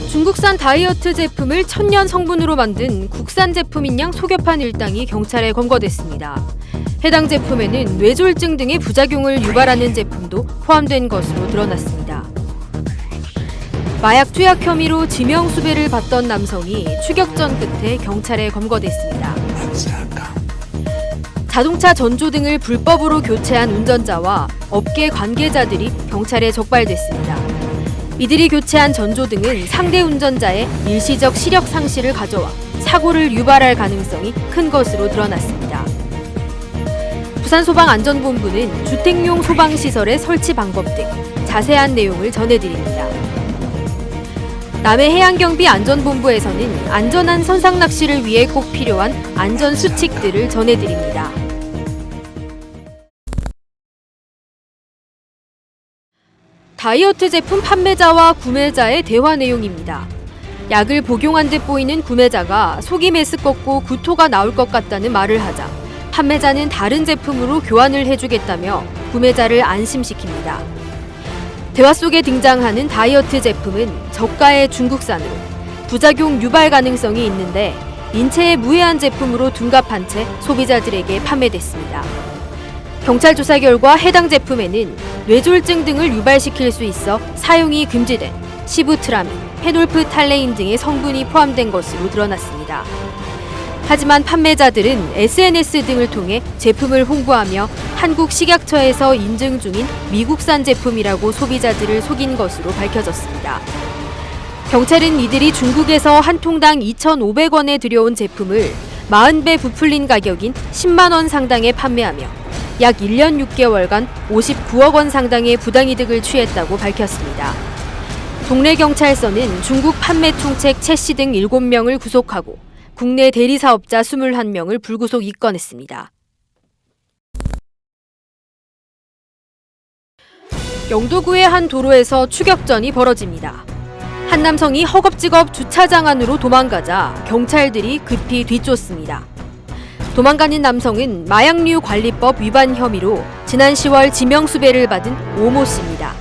중국산 다이어트 제품을 천년 성분으로 만든 국산 제품인 양 속여판 일당이 경찰에 검거됐습니다. 해당 제품에는 뇌졸중 등의 부작용을 유발하는 제품도 포함된 것으로 드러났습니다. 마약 투약 혐의로 지명수배를 받던 남성이 추격전 끝에 경찰에 검거됐습니다. 자동차 전조 등을 불법으로 교체한 운전자와 업계 관계자들이 경찰에 적발됐습니다. 이들이 교체한 전조 등은 상대 운전자의 일시적 시력 상실을 가져와 사고를 유발할 가능성이 큰 것으로 드러났습니다. 부산소방안전본부는 주택용 소방시설의 설치 방법 등 자세한 내용을 전해드립니다. 남해해양경비안전본부에서는 안전한 선상낚시를 위해 꼭 필요한 안전수칙들을 전해드립니다. 다이어트 제품 판매자와 구매자의 대화 내용입니다. 약을 복용한 듯 보이는 구매자가 속이 메스껍고 구토가 나올 것 같다는 말을 하자 판매자는 다른 제품으로 교환을 해주겠다며 구매자를 안심시킵니다. 대화 속에 등장하는 다이어트 제품은 저가의 중국산으로 부작용 유발 가능성이 있는데 인체에 무해한 제품으로 둔갑한 채 소비자들에게 판매됐습니다. 경찰 조사 결과 해당 제품에는 뇌졸중 등을 유발시킬 수 있어 사용이 금지된 시부트라민, 페놀프탈레인 등의 성분이 포함된 것으로 드러났습니다. 하지만 판매자들은 SNS 등을 통해 제품을 홍보하며 한국식약처에서 인증 중인 미국산 제품이라고 소비자들을 속인 것으로 밝혀졌습니다. 경찰은 이들이 중국에서 한 통당 2,500원에 들여온 제품을 40배 부풀린 가격인 10만 원 상당에 판매하며 약 1년 6개월간 59억 원 상당의 부당이득을 취했다고 밝혔습니다. 동래경찰서는 중국 판매 총책 최 씨 등 7명을 구속하고 국내 대리사업자 21명을 불구속 입건했습니다. 영도구의 한 도로에서 추격전이 벌어집니다. 한 남성이 허겁지겁 주차장 안으로 도망가자 경찰들이 급히 뒤쫓습니다. 도망가는 남성은 마약류 관리법 위반 혐의로 지난 10월 지명수배를 받은 오모 씨입니다.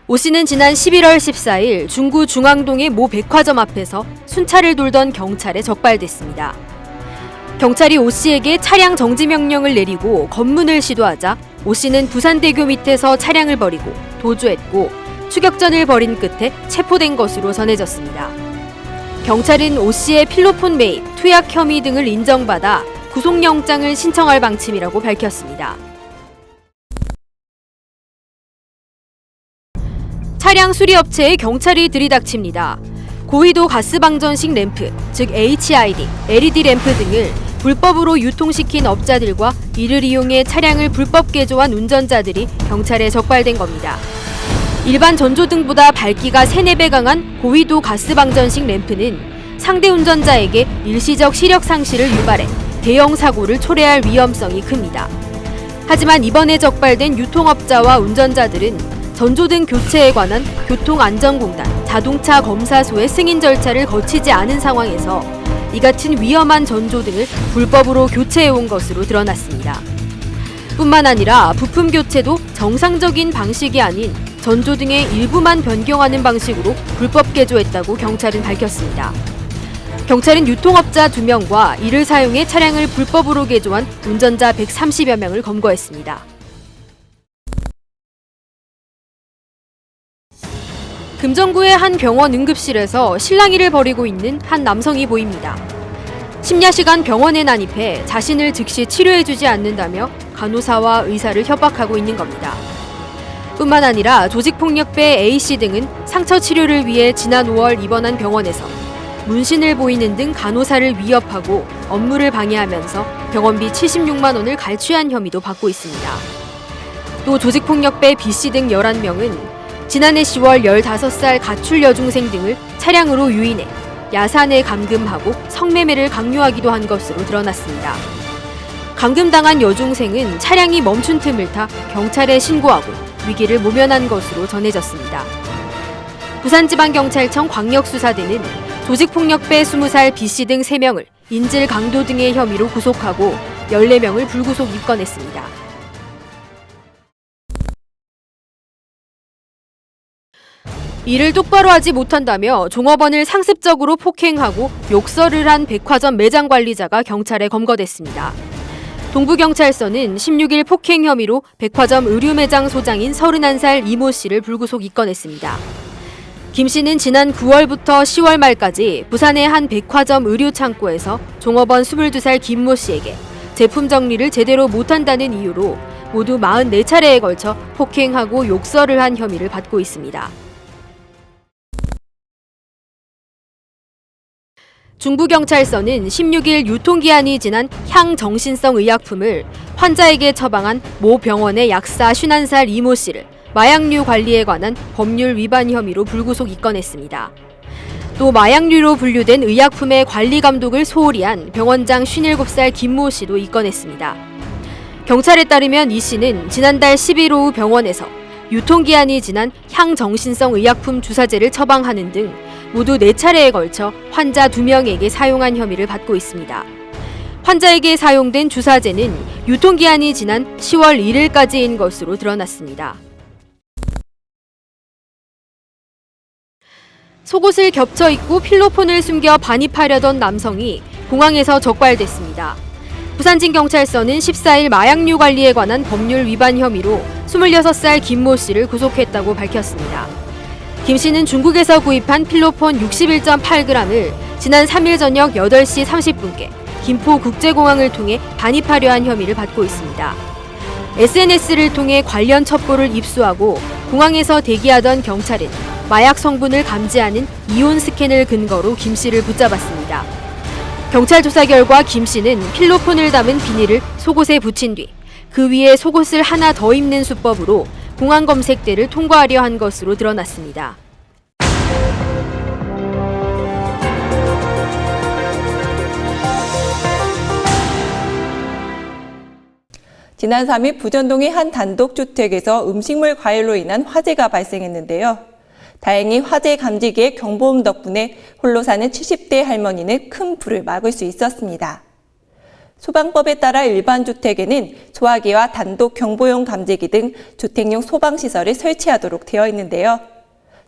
오 씨는 지난 11월 14일 중구 중앙동의 모 백화점 앞에서 순찰을 돌던 경찰에 적발됐습니다. 경찰이 오 씨에게 차량 정지 명령을 내리고 검문을 시도하자 오 씨는 부산대교 밑에서 차량을 버리고 도주했고 추격전을 벌인 끝에 체포된 것으로 전해졌습니다. 경찰은 오 씨의 필로폰 매입, 투약 혐의 등을 인정받아 구속영장을 신청할 방침이라고 밝혔습니다. 차량 수리업체에 경찰이 들이닥칩니다. 고위도 가스방전식 램프, 즉 HID, LED 램프 등을 불법으로 유통시킨 업자들과 이를 이용해 차량을 불법 개조한 운전자들이 경찰에 적발된 겁니다. 일반 전조등보다 밝기가 3-4배 강한 고위도 가스방전식 램프는 상대 운전자에게 일시적 시력 상실을 유발해 대형 사고를 초래할 위험성이 큽니다. 하지만 이번에 적발된 유통업자와 운전자들은 전조등 교체에 관한 교통안전공단 자동차 검사소의 승인 절차를 거치지 않은 상황에서 이 같은 위험한 전조등을 불법으로 교체해온 것으로 드러났습니다. 뿐만 아니라 부품 교체도 정상적인 방식이 아닌 전조등의 일부만 변경하는 방식으로 불법 개조했다고 경찰은 밝혔습니다. 경찰은 유통업자 2명과 이를 사용해 차량을 불법으로 개조한 운전자 130여 명을 검거했습니다. 금정구의 한 병원 응급실에서 실랑이를 벌이고 있는 한 남성이 보입니다. 심야시간 병원에 난입해 자신을 즉시 치료해주지 않는다며 간호사와 의사를 협박하고 있는 겁니다. 뿐만 아니라 조직폭력배 A씨 등은 상처 치료를 위해 지난 5월 입원한 병원에서 문신을 보이는 등 간호사를 위협하고 업무를 방해하면서 병원비 76만 원을 갈취한 혐의도 받고 있습니다. 또 조직폭력배 B씨 등 11명은 지난해 10월 15살 가출 여중생 등을 차량으로 유인해 야산에 감금하고 성매매를 강요하기도 한 것으로 드러났습니다. 감금당한 여중생은 차량이 멈춘 틈을 타 경찰에 신고하고 위기를 모면한 것으로 전해졌습니다. 부산지방경찰청 광역수사대는 조직폭력배 20살 B씨 등 3명을 인질 강도 등의 혐의로 구속하고 14명을 불구속 입건했습니다. 일을 똑바로 하지 못한다며 종업원을 상습적으로 폭행하고 욕설을 한 백화점 매장 관리자가 경찰에 검거됐습니다. 동부경찰서는 16일 폭행 혐의로 백화점 의류매장 소장인 31살 이모 씨를 불구속 입건했습니다. 김 씨는 지난 9월부터 10월 말까지 부산의 한 백화점 의류 창고에서 종업원 22살 김모 씨에게 제품 정리를 제대로 못한다는 이유로 모두 44차례에 걸쳐 폭행하고 욕설을 한 혐의를 받고 있습니다. 중부경찰서는 16일 유통기한이 지난 향정신성 의약품을 환자에게 처방한 모 병원의 약사 51살 이모 씨를 마약류 관리에 관한 법률 위반 혐의로 불구속 입건했습니다. 또 마약류로 분류된 의약품의 관리 감독을 소홀히 한 병원장 57살 김모 씨도 입건했습니다. 경찰에 따르면 이 씨는 지난달 10일 오후 병원에서 유통기한이 지난 향정신성 의약품 주사제를 처방하는 등 모두 4차례에 걸쳐 환자 2명에게 사용한 혐의를 받고 있습니다. 환자에게 사용된 주사제는 유통기한이 지난 10월 1일까지인 것으로 드러났습니다. 속옷을 겹쳐 입고 필로폰을 숨겨 반입하려던 남성이 공항에서 적발됐습니다. 부산진경찰서는 14일 마약류 관리에 관한 법률 위반 혐의로 26살 김모 씨를 구속했다고 밝혔습니다. 김 씨는 중국에서 구입한 필로폰 61.8g을 지난 3일 저녁 8시 30분께 김포국제공항을 통해 반입하려 한 혐의를 받고 있습니다. SNS를 통해 관련 첩보를 입수하고 공항에서 대기하던 경찰은 마약 성분을 감지하는 이온 스캔을 근거로 김 씨를 붙잡았습니다. 경찰 조사 결과 김 씨는 필로폰을 담은 비닐을 속옷에 붙인 뒤 그 위에 속옷을 하나 더 입는 수법으로 공항 검색대를 통과하려 한 것으로 드러났습니다. 지난 3일 부전동의 한 단독주택에서 음식물 과열로 인한 화재가 발생했는데요. 다행히 화재 감지기의 경보음 덕분에 홀로 사는 70대 할머니는 큰 불을 막을 수 있었습니다. 소방법에 따라 일반 주택에는 소화기와 단독 경보용 감지기 등 주택용 소방시설을 설치하도록 되어 있는데요.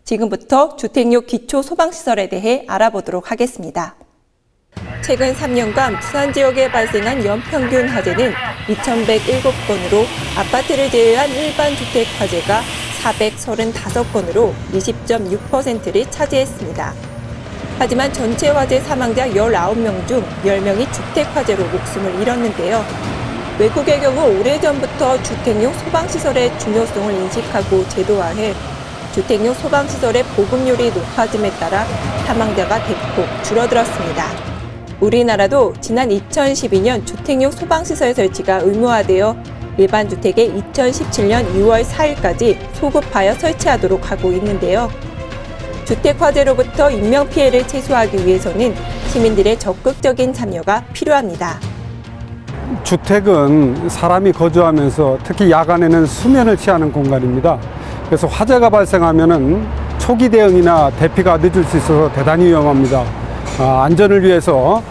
지금부터 주택용 기초 소방시설에 대해 알아보도록 하겠습니다. 최근 3년간 부산 지역에 발생한 연평균 화재는 2,107건으로 아파트를 제외한 일반 주택 화재가 435건으로 20.6%를 차지했습니다. 하지만 전체 화재 사망자 19명 중 10명이 주택 화재로 목숨을 잃었는데요. 외국의 경우 오래전부터 주택용 소방시설의 중요성을 인식하고 제도화해 주택용 소방시설의 보급률이 높아짐에 따라 사망자가 대폭 줄어들었습니다. 우리나라도 지난 2012년 주택용 소방시설 설치가 의무화되어 일반 주택에 2017년 6월 4일까지 소급하여 설치하도록 하고 있는데요. 주택 화재로부터 인명피해를 최소화하기 위해서는 시민들의 적극적인 참여가 필요합니다. 주택은 사람이 거주하면서 특히 야간에는 수면을 취하는 공간입니다. 그래서 화재가 발생하면은 초기 대응이나 대피가 늦을 수 있어서 대단히 위험합니다. 안전을 위해서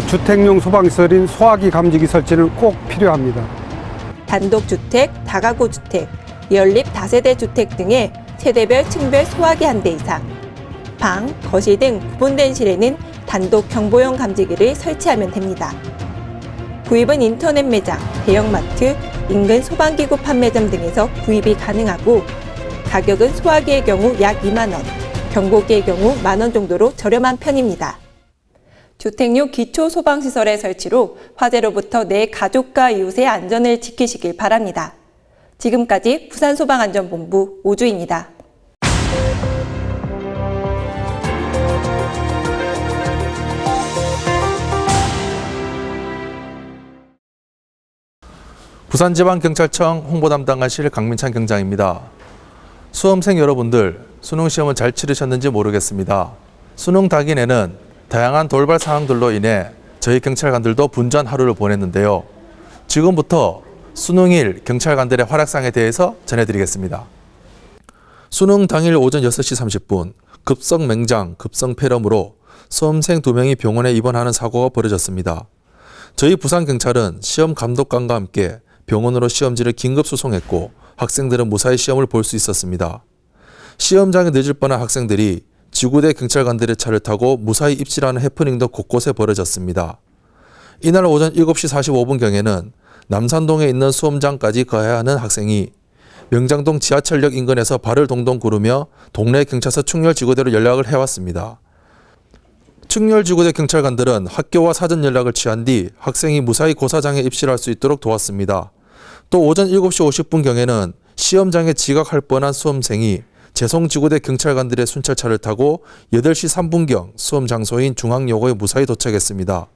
주택용 소방시설인 소화기 감지기 설치는 꼭 필요합니다. 단독주택, 다가구 주택, 연립 다세대 주택 등의 세대별 층별 소화기 한 대 이상, 방, 거실 등 구분된 실에는 단독 경보용 감지기를 설치하면 됩니다. 구입은 인터넷 매장, 대형마트, 인근 소방기구 판매점 등에서 구입이 가능하고 가격은 소화기의 경우 약 2만 원, 경보기의 경우 만원 정도로 저렴한 편입니다. 주택용 기초 소방시설의 설치로 화재로부터 내 가족과 이웃의 안전을 지키시길 바랍니다. 지금까지 부산소방안전본부 오주입니다. 부산지방경찰청 홍보담당하실 강민찬 경장입니다. 수험생 여러분들, 수능시험은 잘 치르셨는지 모르겠습니다. 수능 당일에는 다양한 돌발 상황들로 인해 저희 경찰관들도 분주한 하루를 보냈는데요. 지금부터 수능일 경찰관들의 활약상에 대해서 전해드리겠습니다. 수능 당일 오전 6시 30분 급성 맹장, 급성 폐렴으로 수험생 2명이 병원에 입원하는 사고가 벌어졌습니다. 저희 부산경찰은 시험 감독관과 함께 병원으로 시험지를 긴급 수송했고 학생들은 무사히 시험을 볼 수 있었습니다. 시험장에 늦을 뻔한 학생들이 지구대 경찰관들의 차를 타고 무사히 입실하는 해프닝도 곳곳에 벌어졌습니다. 이날 오전 7시 45분경에는 남산동에 있는 수험장까지 가야 하는 학생이 명장동 지하철역 인근에서 발을 동동 구르며 동네 경찰서 충렬지구대로 연락을 해왔습니다. 충렬지구대 경찰관들은 학교와 사전 연락을 취한 뒤 학생이 무사히 고사장에 입실할 수 있도록 도왔습니다. 또 오전 7시 50분경에는 시험장에 지각할 뻔한 수험생이 재송지구대 경찰관들의 순찰차를 타고 8시 3분경 수험 장소인 중앙여고에 무사히 도착했습니다.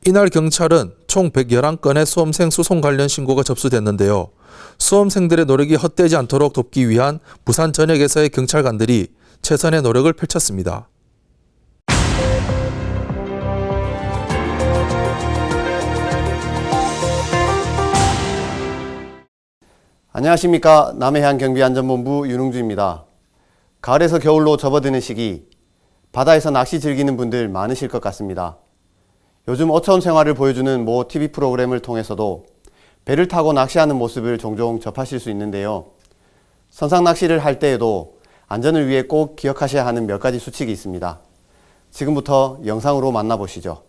이날 경찰은 총 111건의 수험생 수송 관련 신고가 접수됐는데요. 수험생들의 노력이 헛되지 않도록 돕기 위한 부산 전역에서의 경찰관들이 최선의 노력을 펼쳤습니다. 안녕하십니까. 남해안 경비안전본부 윤웅주입니다. 가을에서 겨울로 접어드는 시기, 바다에서 낚시 즐기는 분들 많으실 것 같습니다. 요즘 어촌 생활을 보여주는 모 TV 프로그램을 통해서도 배를 타고 낚시하는 모습을 종종 접하실 수 있는데요. 선상 낚시를 할 때에도 안전을 위해 꼭 기억하셔야 하는 몇 가지 수칙이 있습니다. 지금부터 영상으로 만나보시죠.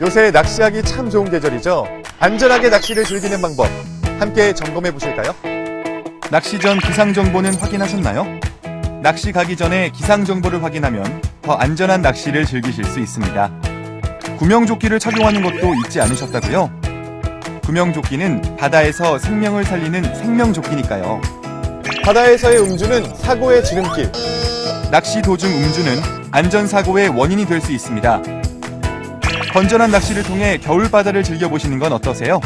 요새 낚시하기 참 좋은 계절이죠. 안전하게 낚시를 즐기는 방법 함께 점검해 보실까요? 낚시 전 기상정보는 확인하셨나요? 낚시 가기 전에 기상정보를 확인하면 더 안전한 낚시를 즐기실 수 있습니다. 구명조끼를 착용하는 것도 잊지 않으셨다고요? 구명조끼는 바다에서 생명을 살리는 생명조끼니까요. 바다에서의 음주는 사고의 지름길. 낚시 도중 음주는 안전사고의 원인이 될 수 있습니다. 건전한 낚시를 통해 겨울바다를 즐겨보시는 건 어떠세요?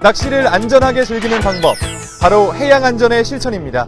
낚시를 안전하게 즐기는 방법, 바로 해양안전의 실천입니다.